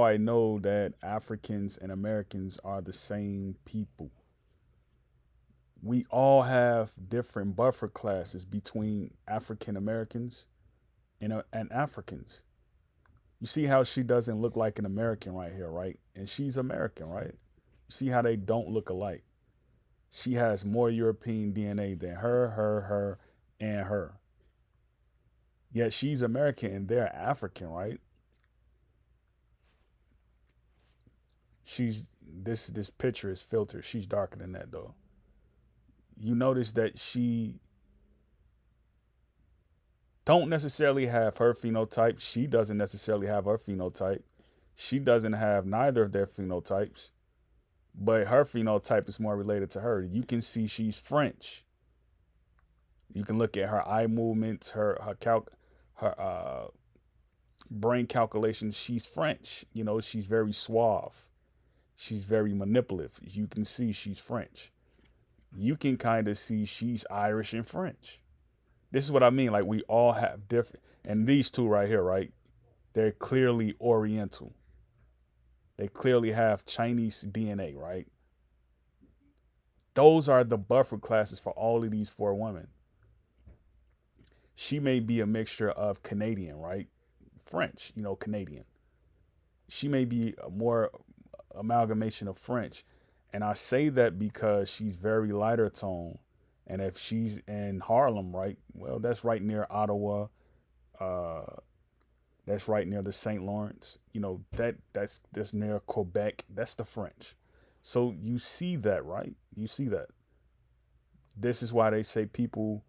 I know that Africans and Americans are the same people. We all have different buffer classes between African Americans and Africans. You see how she doesn't look like an American right here, right? And she's American, right? You see how they don't look alike. She has more European DNA than her, and her. Yet she's American and they're African, right? She's this picture is filtered. She's darker than that though. You notice that she don't necessarily have her phenotype. She doesn't necessarily have her phenotype. She doesn't have neither of their phenotypes, but her phenotype is more related to her. You can see she's French. You can look at her eye movements, her brain calculations. She's French. You know, she's very suave. She's very manipulative. You can see she's French. You can kind of see she's Irish and French. This is what I mean. Like we all have different, and these two right here, right? They're clearly Oriental. They clearly have Chinese DNA, right? Those are the buffer classes for all of these four women. She may be a mixture of Canadian, right? French, Canadian. She may be a more amalgamation of French. And I say that because she's very lighter tone. And if she's in Harlem, right? Well, that's right near Ottawa. Uh, that's right near the St. Lawrence. That's near Quebec. That's the French. So you see that, right? You see that. This is why they say people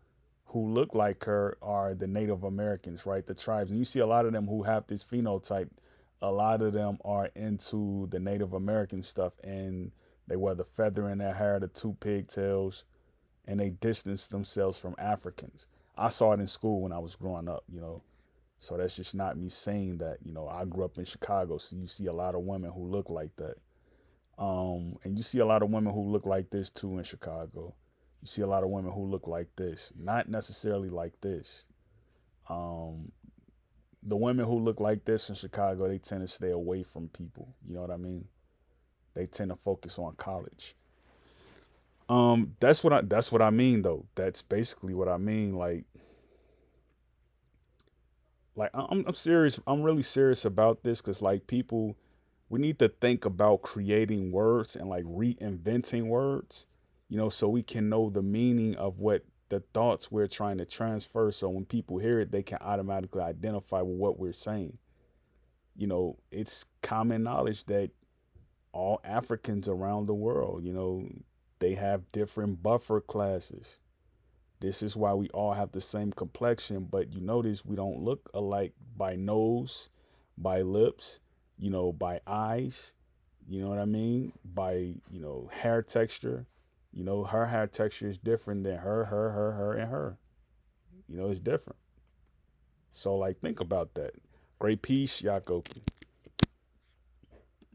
who look like her are the Native Americans, right? The tribes. And you see a lot of them who have this phenotype. A lot of them are into the Native American stuff, and they wear the feather in their hair, the two pigtails, and they distance themselves from Africans. I saw it in school when I was growing up. So that's just not me saying that. I grew up in Chicago, so you see a lot of women who look like that. And you see a lot of women who look like this too in Chicago. You see a lot of women who look like this, not necessarily like this. Um, the women who look like this in Chicago, they tend to stay away from people. You know what I mean? They tend to focus on college. That's what I mean though. That's basically what I mean. I'm serious. I'm really serious about this because like people, we need to think about creating words and like reinventing words, so we can know the meaning of what the thoughts we're trying to transfer. So when people hear it, they can automatically identify with what we're saying. It's common knowledge that all Africans around the world, they have different buffer classes. This is why we all have the same complexion, but you notice we don't look alike by nose, by lips, by eyes, you know what I mean? By, hair texture. Her hair texture is different than her, and her. It's different. So, like, think about that. Great piece, Yakoki.